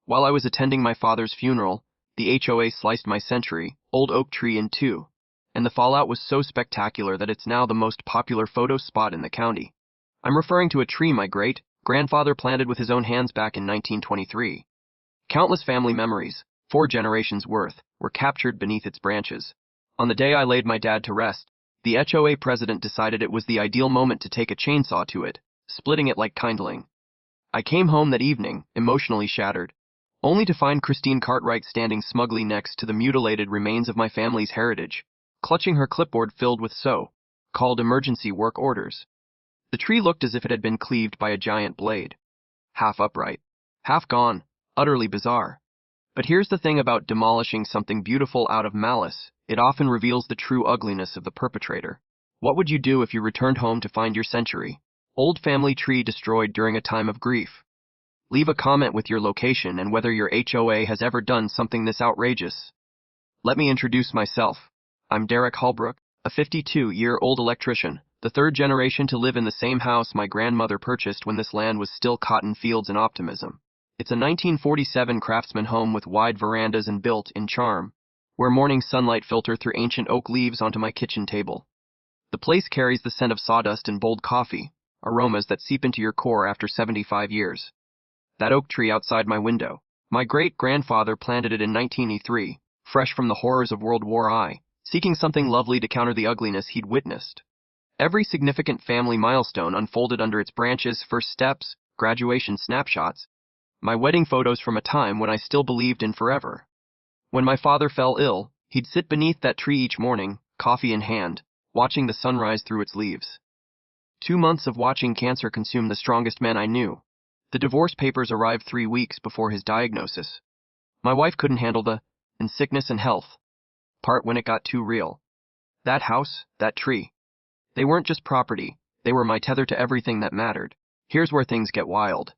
While I was attending my father's funeral, the HOA sliced my century-old oak tree in two, and the fallout was so spectacular that it's now the most popular photo spot in the county. I'm referring to a tree my great-grandfather planted with his own hands back in 1923. Countless family memories, 4 generations worth, were captured beneath its branches. On the day I laid my dad to rest, the HOA president decided it was the ideal moment to take a chainsaw to it, splitting it like kindling. I came home that evening, emotionally shattered, only to find Christine Cartwright standing smugly next to the mutilated remains of my family's heritage, clutching her clipboard filled with so-called emergency work orders. The tree looked as if it had been cleaved by a giant blade. Half upright, half gone, utterly bizarre. But here's the thing about demolishing something beautiful out of malice, it often reveals the true ugliness of the perpetrator. What would you do if you returned home to find your century-old family tree destroyed during a time of grief? Leave a comment with your location and whether your HOA has ever done something this outrageous. Let me introduce myself. I'm Derek Holbrook, a 52-year-old electrician, the third generation to live in the same house my grandmother purchased when this land was still cotton fields and optimism. It's a 1947 craftsman home with wide verandas and built-in charm, where morning sunlight filters through ancient oak leaves onto my kitchen table. The place carries the scent of sawdust and bold coffee, aromas that seep into your core after 75 years. That oak tree outside my window, my great-grandfather planted it in 1903, fresh from the horrors of World War I, seeking something lovely to counter the ugliness he'd witnessed. Every significant family milestone unfolded under its branches: first steps, graduation snapshots, my wedding photos from a time when I still believed in forever. When my father fell ill, he'd sit beneath that tree each morning, coffee in hand, watching the sunrise through its leaves. 2 months of watching cancer consume the strongest man I knew. The divorce papers arrived 3 weeks before his diagnosis. My wife couldn't handle the, in sickness and health, part when it got too real. That house, that tree, they weren't just property, they were my tether to everything that mattered. Here's where things get wild.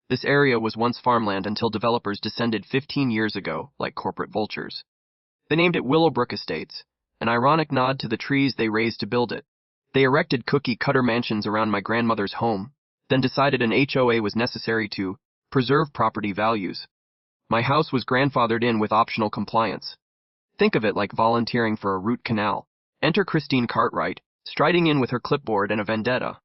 This area was once farmland until developers descended 15 years ago, like corporate vultures. They named it Willowbrook Estates, an ironic nod to the trees they raised to build it. They erected cookie-cutter mansions around my grandmother's home, then decided an HOA was necessary to preserve property values. My house was grandfathered in with optional compliance. Think of it like volunteering for a root canal. Enter Christine Cartwright, striding in with her clipboard and a vendetta.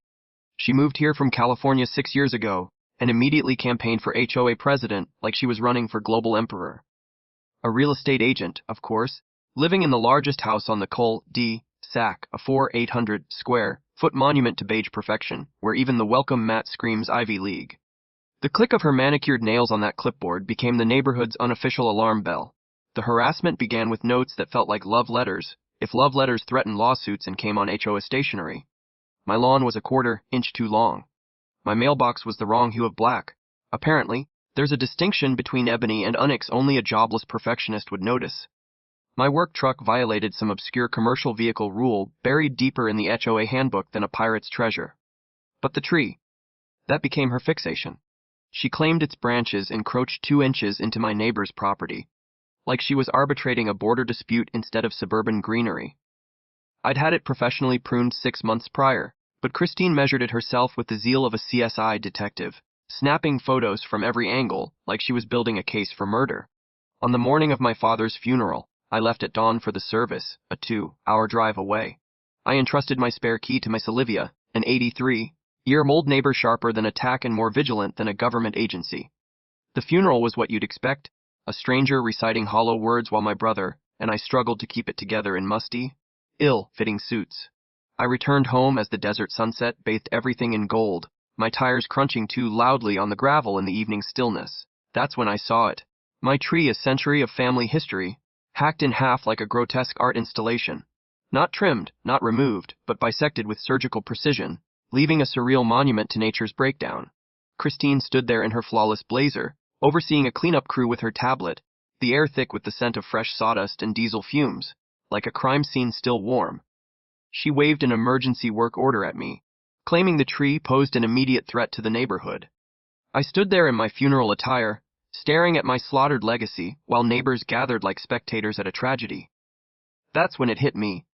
She moved here from California 6 years ago, and immediately campaigned for HOA president like she was running for global emperor. A real estate agent, of course, living in the largest house on the cul-de-sac, a 4,800-square-foot monument to beige perfection, where even the welcome mat screams Ivy League. The click of her manicured nails on that clipboard became the neighborhood's unofficial alarm bell. The harassment began with notes that felt like love letters, if love letters threatened lawsuits and came on HOA stationery. My lawn was a 1/4 inch too long. My mailbox was the wrong hue of black. Apparently, there's a distinction between ebony and onyx only a jobless perfectionist would notice. My work truck violated some obscure commercial vehicle rule buried deeper in the HOA handbook than a pirate's treasure. But the tree, that became her fixation. She claimed its branches encroached 2 inches into my neighbor's property, like she was arbitrating a border dispute instead of suburban greenery. I'd had it professionally pruned 6 months prior, but Christine measured it herself with the zeal of a CSI detective, snapping photos from every angle like she was building a case for murder. On the morning of my father's funeral, I left at dawn for the service, a 2-hour drive away. I entrusted my spare key to Miss Olivia, an 83-year-old neighbor sharper than a tack and more vigilant than a government agency. The funeral was what you'd expect, a stranger reciting hollow words while my brother and I struggled to keep it together in musty, ill-fitting suits. I returned home as the desert sunset bathed everything in gold, my tires crunching too loudly on the gravel in the evening stillness. That's when I saw it. My tree, a century of family history, hacked in half like a grotesque art installation. Not trimmed, not removed, but bisected with surgical precision, leaving a surreal monument to nature's breakdown. Christine stood there in her flawless blazer, overseeing a cleanup crew with her tablet, the air thick with the scent of fresh sawdust and diesel fumes, like a crime scene still warm. She waved an emergency work order at me, claiming the tree posed an immediate threat to the neighborhood. I stood there in my funeral attire, staring at my slaughtered legacy, while neighbors gathered like spectators at a tragedy. That's when it hit me.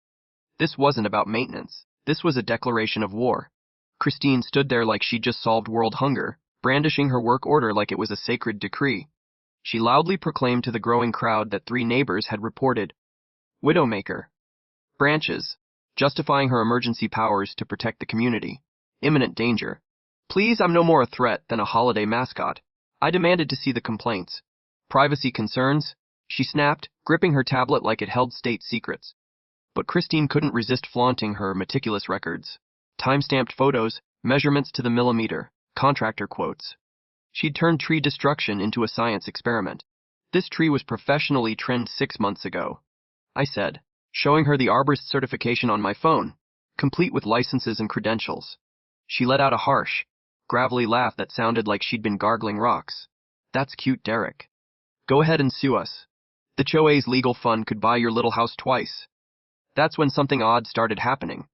This wasn't about maintenance. This was a declaration of war. Christine stood there like she'd just solved world hunger, brandishing her work order like it was a sacred decree. She loudly proclaimed to the growing crowd that 3 neighbors had reported Widowmaker branches, justifying her emergency powers to protect the community. Imminent danger. Please, I'm no more a threat than a holiday mascot. I demanded to see the complaints. Privacy concerns? She snapped, gripping her tablet like it held state secrets. But Christine couldn't resist flaunting her meticulous records. Time-stamped photos, measurements to the millimeter, contractor quotes. She'd turned tree destruction into a science experiment. This tree was professionally trimmed 6 months ago, I said, showing her the arborist certification on my phone, complete with licenses and credentials. She let out a harsh, gravelly laugh that sounded like she'd been gargling rocks. That's cute, Derek. Go ahead and sue us. The HOA's legal fund could buy your little house twice. That's when something odd started happening.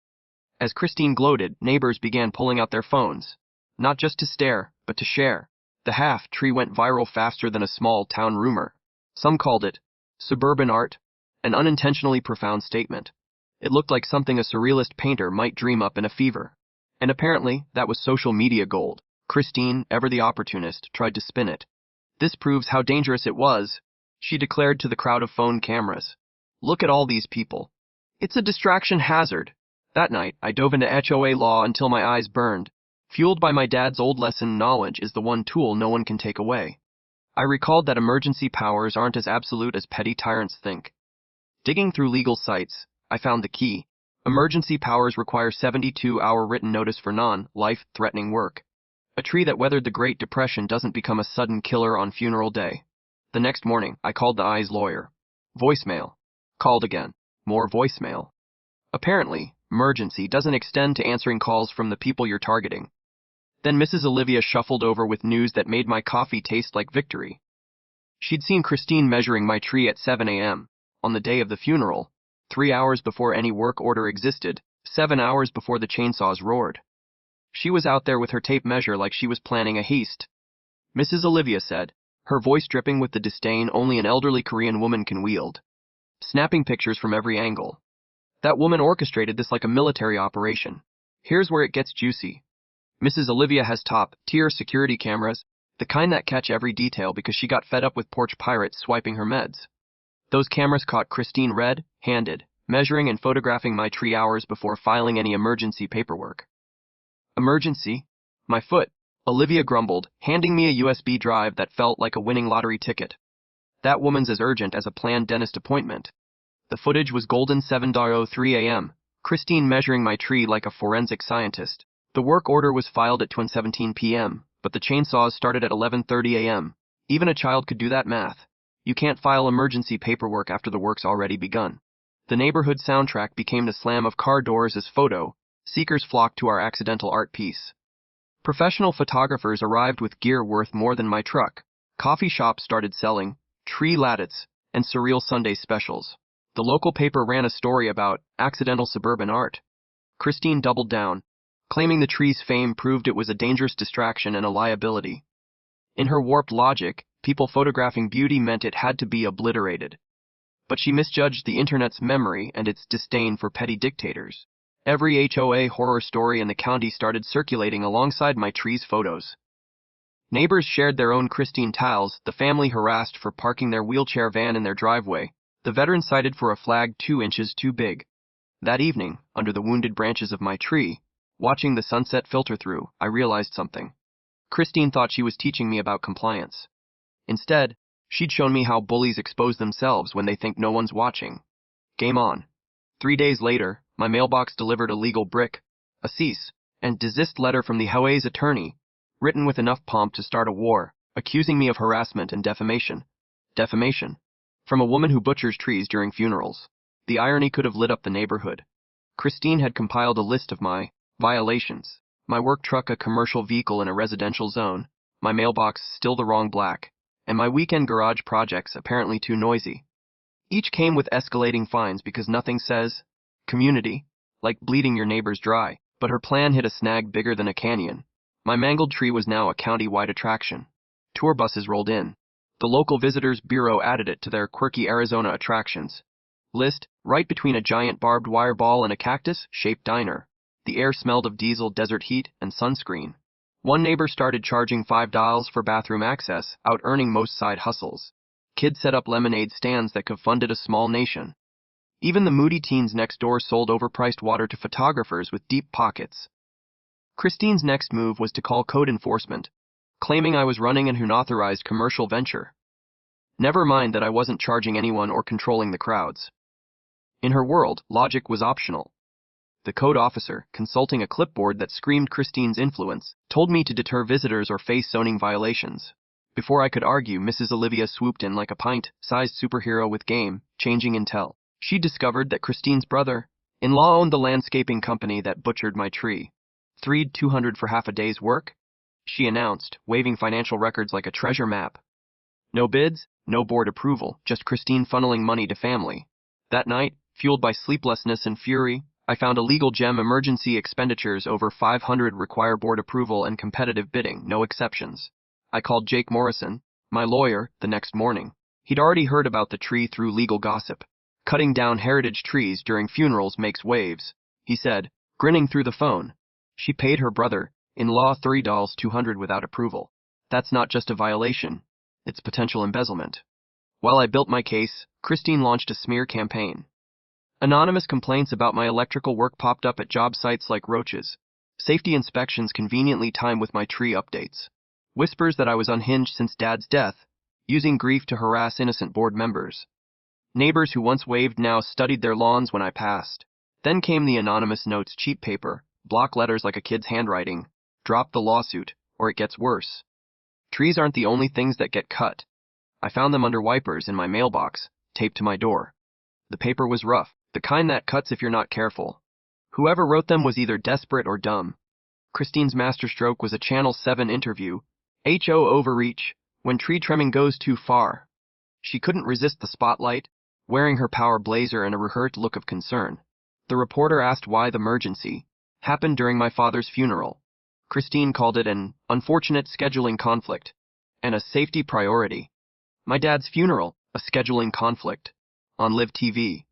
As Christine gloated, neighbors began pulling out their phones, not just to stare, but to share. The half-tree went viral faster than a small-town rumor. Some called it suburban art, an unintentionally profound statement. It looked like something a surrealist painter might dream up in a fever. And apparently, that was social media gold. Christine, ever the opportunist, tried to spin it. This proves how dangerous it was, she declared to the crowd of phone cameras. Look at all these people. It's a distraction hazard. That night, I dove into HOA law until my eyes burned. Fueled by my dad's old lesson, knowledge is the one tool no one can take away. I recalled that emergency powers aren't as absolute as petty tyrants think. Digging through legal sites, I found the key. Emergency powers require 72-hour written notice for non-life-threatening work. A tree that weathered the Great Depression doesn't become a sudden killer on funeral day. The next morning, I called the eye's lawyer. Voicemail. Called again. More voicemail. Apparently, emergency doesn't extend to answering calls from the people you're targeting. Then Mrs. Olivia shuffled over with news that made my coffee taste like victory. She'd seen Christine measuring my tree at 7 a.m. on the day of the funeral, 3 hours before any work order existed, 7 hours before the chainsaws roared. She was out there with her tape measure like she was planning a heist. Mrs. Olivia said, her voice dripping with the disdain only an elderly Korean woman can wield. Snapping pictures from every angle. That woman orchestrated this like a military operation. Here's where it gets juicy. Mrs. Olivia has top-tier security cameras, the kind that catch every detail because she got fed up with porch pirates swiping her meds. Those cameras caught Christine red-handed, measuring and photographing my tree hours before filing any emergency paperwork. Emergency? My foot, Olivia grumbled, handing me a USB drive that felt like a winning lottery ticket. That woman's as urgent as a planned dentist appointment. The footage was golden. 7:03 a.m., Christine measuring my tree like a forensic scientist. The work order was filed at 2:17 p.m., but the chainsaws started at 11:30 a.m. Even a child could do that math. You can't file emergency paperwork after the work's already begun. The neighborhood soundtrack became the slam of car doors as photo seekers flocked to our accidental art piece. Professional photographers arrived with gear worth more than my truck. Coffee shops started selling tree lattices and surreal Sunday specials. The local paper ran a story about accidental suburban art. Christine doubled down, claiming the tree's fame proved it was a dangerous distraction and a liability. In her warped logic, people photographing beauty meant it had to be obliterated. But she misjudged the internet's memory and its disdain for petty dictators. Every HOA horror story in the county started circulating alongside my tree's photos. Neighbors shared their own Christine tales, the family harassed for parking their wheelchair van in their driveway, the veteran cited for a flag 2 inches too big. That evening, under the wounded branches of my tree, watching the sunset filter through, I realized something. Christine thought she was teaching me about compliance. Instead, she'd shown me how bullies expose themselves when they think no one's watching. Game on. 3 days later, my mailbox delivered a legal brick, a cease and desist letter from the HOA's attorney, written with enough pomp to start a war, accusing me of harassment and defamation. Defamation. From a woman who butchers trees during funerals. The irony could have lit up the neighborhood. Christine had compiled a list of my violations. My work truck a commercial vehicle in a residential zone, my mailbox still the wrong black, and my weekend garage projects apparently too noisy. Each came with escalating fines because nothing says community like bleeding your neighbors dry, but her plan hit a snag bigger than a canyon. My mangled tree was now a county-wide attraction. Tour buses rolled in. The local visitors bureau added it to their quirky Arizona attractions list, right between a giant barbed wire ball and a cactus-shaped diner. The air smelled of diesel, desert heat, and sunscreen. One neighbor started charging $5 for bathroom access, out-earning most side hustles. Kids set up lemonade stands that could funded a small nation. Even the moody teens next door sold overpriced water to photographers with deep pockets. Christine's next move was to call code enforcement, claiming I was running an unauthorized commercial venture. Never mind that I wasn't charging anyone or controlling the crowds. In her world, logic was optional. The code officer, consulting a clipboard that screamed Christine's influence, told me to deter visitors or face zoning violations. Before I could argue, Mrs. Olivia swooped in like a pint-sized superhero with game-changing intel. She discovered that Christine's brother-in-law owned the landscaping company that butchered my tree. "Threed $200 for half a day's work," she announced, waving financial records like a treasure map. No bids, no board approval, just Christine funneling money to family. That night, fueled by sleeplessness and fury, I found a legal gem: emergency expenditures over $500 require board approval and competitive bidding, no exceptions. I called Jake Morrison, my lawyer, the next morning. He'd already heard about the tree through legal gossip. "Cutting down heritage trees during funerals makes waves," he said, grinning through the phone. She paid her brother-in-law $3,200 without approval. That's not just a violation, it's potential embezzlement. While I built my case, Christine launched a smear campaign. Anonymous complaints about my electrical work popped up at job sites like roaches. Safety inspections conveniently timed with my tree updates. Whispers that I was unhinged since Dad's death, using grief to harass innocent board members. Neighbors who once waved now studied their lawns when I passed. Then came the anonymous notes: cheap paper, block letters like a kid's handwriting, drop the lawsuit, or it gets worse. Trees aren't the only things that get cut. I found them under wipers in my mailbox, taped to my door. The paper was rough, the kind that cuts if you're not careful. Whoever wrote them was either desperate or dumb. Christine's masterstroke was a Channel 7 interview. HO overreach, when tree trimming goes too far. She couldn't resist the spotlight, wearing her power blazer and a hurt look of concern. The reporter asked why the emergency happened during my father's funeral. Christine called it an unfortunate scheduling conflict and a safety priority. My dad's funeral, a scheduling conflict. On Live TV.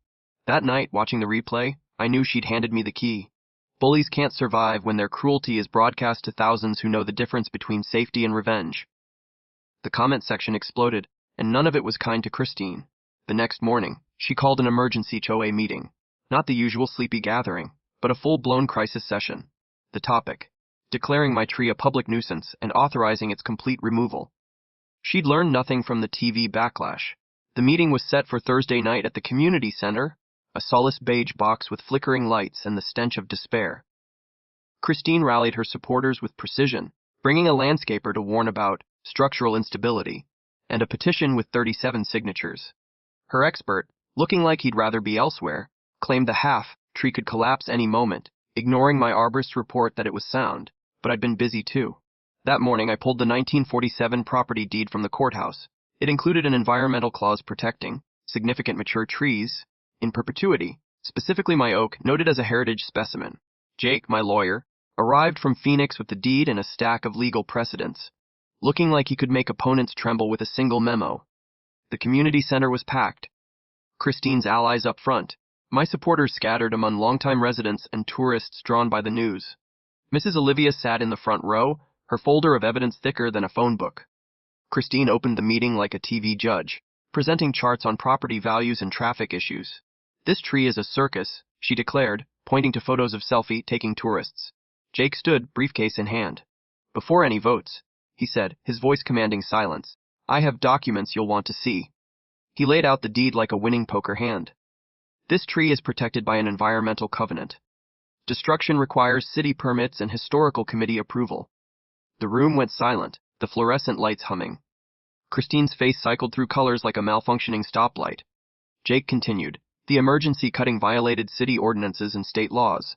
That night, watching the replay, I knew she'd handed me the key. Bullies can't survive when their cruelty is broadcast to thousands who know the difference between safety and revenge. The comment section exploded, and none of it was kind to Christine. The next morning, she called an emergency HOA meeting. Not the usual sleepy gathering, but a full-blown crisis session. The topic: declaring my tree a public nuisance and authorizing its complete removal. She'd learned nothing from the TV backlash. The meeting was set for Thursday night at the community center, a soulless beige box with flickering lights and the stench of despair. Christine rallied her supporters with precision, bringing a landscaper to warn about structural instability, and a petition with 37 signatures. Her expert, looking like he'd rather be elsewhere, claimed the half-tree could collapse any moment, ignoring my arborist's report that it was sound, but I'd been busy too. That morning I pulled the 1947 property deed from the courthouse. It included an environmental clause protecting significant mature trees in perpetuity, specifically my oak, noted as a heritage specimen. Jake, my lawyer, arrived from Phoenix with the deed and a stack of legal precedents, looking like he could make opponents tremble with a single memo. The community center was packed. Christine's allies up front, my supporters scattered among longtime residents and tourists drawn by the news. Mrs. Olivia sat in the front row, her folder of evidence thicker than a phone book. Christine opened the meeting like a TV judge, presenting charts on property values and traffic issues. "This tree is a circus," she declared, pointing to photos of selfie-taking tourists. Jake stood, briefcase in hand. "Before any votes," he said, his voice commanding silence, "I have documents you'll want to see." He laid out the deed like a winning poker hand. "This tree is protected by an environmental covenant. Destruction requires city permits and historical committee approval." The room went silent, the fluorescent lights humming. Christine's face cycled through colors like a malfunctioning stoplight. Jake continued, "The emergency cutting violated city ordinances and state laws.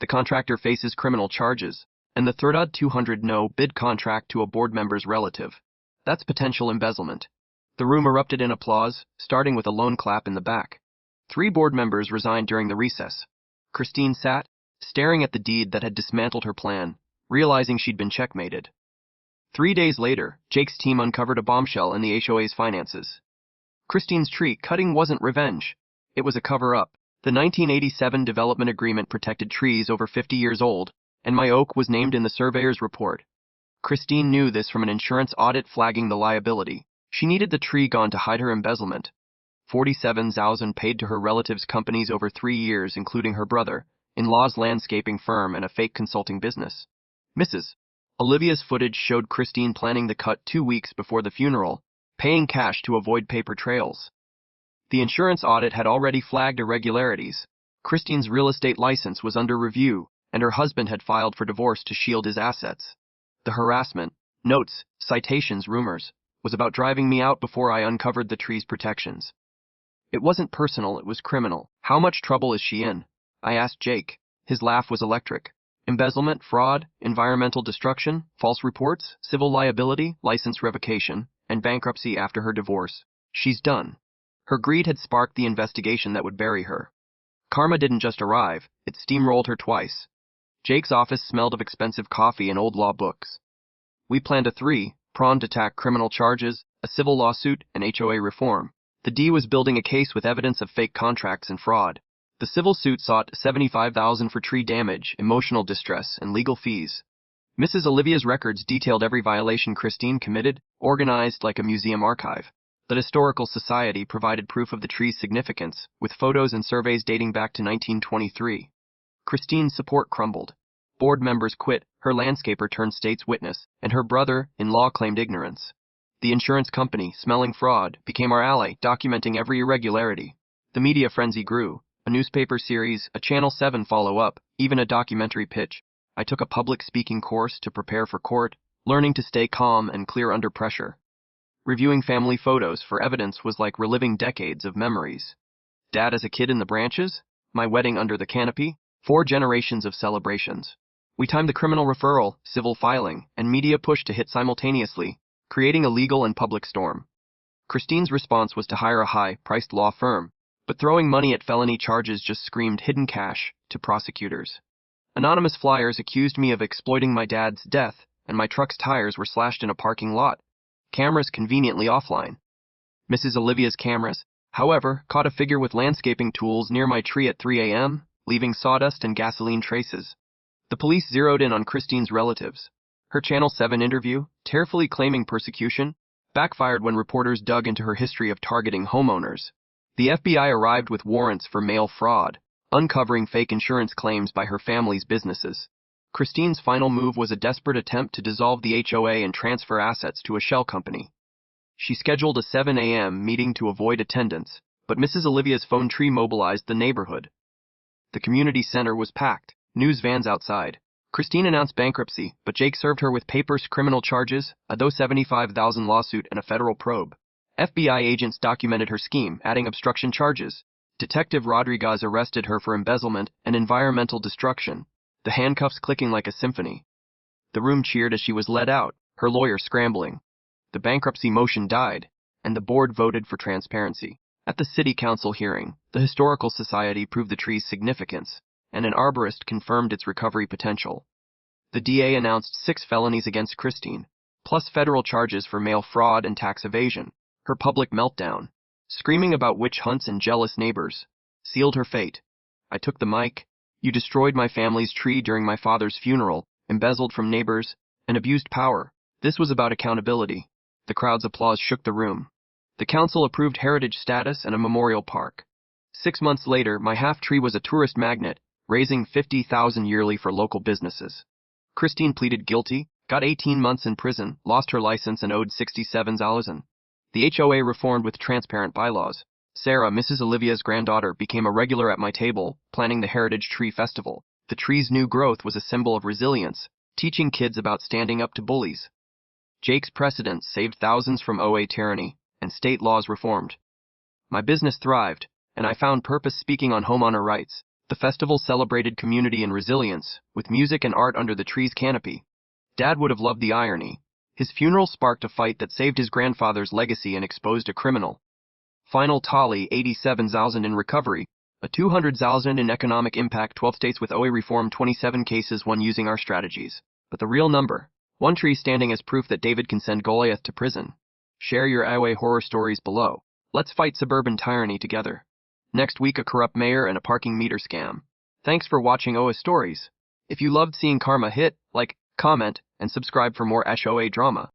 The contractor faces criminal charges, and the $3,200 no-bid contract to a board member's relative. That's potential embezzlement." The room erupted in applause, starting with a lone clap in the back. 3 board members resigned during the recess. Christine sat, staring at the deed that had dismantled her plan, realizing she'd been checkmated. 3 days later, Jake's team uncovered a bombshell in the HOA's finances. Christine's tree cutting wasn't revenge. It was a cover-up. The 1987 development agreement protected trees over 50 years old, and my oak was named in the surveyor's report. Christine knew this from an insurance audit flagging the liability. She needed the tree gone to hide her embezzlement. 47,000 paid to her relatives' companies over 3 years, including her brother-in-law's landscaping firm and a fake consulting business. Mrs. Olivia's footage showed Christine planning the cut 2 weeks before the funeral, paying cash to avoid paper trails. The insurance audit had already flagged irregularities. Christine's real estate license was under review, and her husband had filed for divorce to shield his assets. The harassment, notes, citations, rumors, was about driving me out before I uncovered the tree's protections. It wasn't personal, it was criminal. How much trouble is she in? I asked Jake. His laugh was electric. Embezzlement, fraud, environmental destruction, false reports, civil liability, license revocation, and bankruptcy after her divorce. She's done. Her greed had sparked the investigation that would bury her. Karma didn't just arrive, it steamrolled her twice. Jake's office smelled of expensive coffee and old law books. We planned a 3-pronged attack: criminal charges, a civil lawsuit, and HOA reform. The D was building a case with evidence of fake contracts and fraud. The civil suit sought $75,000 for tree damage, emotional distress, and legal fees. Mrs. Olivia's records detailed every violation Christine committed, organized like a museum archive. The Historical Society provided proof of the tree's significance, with photos and surveys dating back to 1923. Christine's support crumbled. Board members quit, her landscaper turned state's witness, and her brother-in-law claimed ignorance. The insurance company, smelling fraud, became our ally, documenting every irregularity. The media frenzy grew. A newspaper series, a Channel 7 follow-up, even a documentary pitch. I took a public speaking course to prepare for court, learning to stay calm and clear under pressure. Reviewing family photos for evidence was like reliving decades of memories. Dad as a kid in the branches, my wedding under the canopy, 4 generations of celebrations. We timed the criminal referral, civil filing, and media push to hit simultaneously, creating a legal and public storm. Christine's response was to hire a high-priced law firm, but throwing money at felony charges just screamed hidden cash to prosecutors. Anonymous flyers accused me of exploiting my dad's death, and my truck's tires were slashed in a parking lot. Cameras conveniently offline. Mrs. Olivia's cameras, however, caught a figure with landscaping tools near my tree at 3 a.m., leaving sawdust and gasoline traces. The police zeroed in on Christine's relatives. Her Channel 7 interview, tearfully claiming persecution, backfired when reporters dug into her history of targeting homeowners. The FBI arrived with warrants for mail fraud, uncovering fake insurance claims by her family's businesses. Christine's final move was a desperate attempt to dissolve the HOA and transfer assets to a shell company. She scheduled a 7 a.m. meeting to avoid attendance, but Mrs. Olivia's phone tree mobilized the neighborhood. The community center was packed, news vans outside. Christine announced bankruptcy, but Jake served her with papers, criminal charges, a $75,000 lawsuit, and a federal probe. FBI agents documented her scheme, adding obstruction charges. Detective Rodriguez arrested her for embezzlement and environmental destruction, the handcuffs clicking like a symphony. The room cheered as she was led out, her lawyer scrambling. The bankruptcy motion died, and the board voted for transparency. At the city council hearing, the Historical Society proved the tree's significance, and an arborist confirmed its recovery potential. The DA announced 6 felonies against Christine, plus federal charges for mail fraud and tax evasion. Her public meltdown, screaming about witch hunts and jealous neighbors, sealed her fate. I took the mic. You destroyed my family's tree during my father's funeral, embezzled from neighbors, and abused power. This was about accountability. The crowd's applause shook the room. The council approved heritage status and a memorial park. 6 months later, my half-tree was a tourist magnet, raising $50,000 yearly for local businesses. Christine pleaded guilty, got 18 months in prison, lost her license, and owed $67,000. The HOA reformed with transparent bylaws. Sarah, Mrs. Olivia's granddaughter, became a regular at my table, planning the Heritage Tree Festival. The tree's new growth was a symbol of resilience, teaching kids about standing up to bullies. Jake's precedents saved thousands from OA tyranny, and state laws reformed. My business thrived, and I found purpose speaking on homeowner rights. The festival celebrated community and resilience, with music and art under the tree's canopy. Dad would have loved the irony. His funeral sparked a fight that saved his grandfather's legacy and exposed a criminal. Final tally: 87,000 in recovery, a 200,000 in economic impact, 12 states with OA reform, 27 cases won using our strategies. But the real number: 1 tree standing as proof that David can send Goliath to prison. Share your OA horror stories below. Let's fight suburban tyranny together. Next week, a corrupt mayor and a parking meter scam. Thanks for watching OA Stories. If you loved seeing karma hit, like, comment, and subscribe for more HOA drama.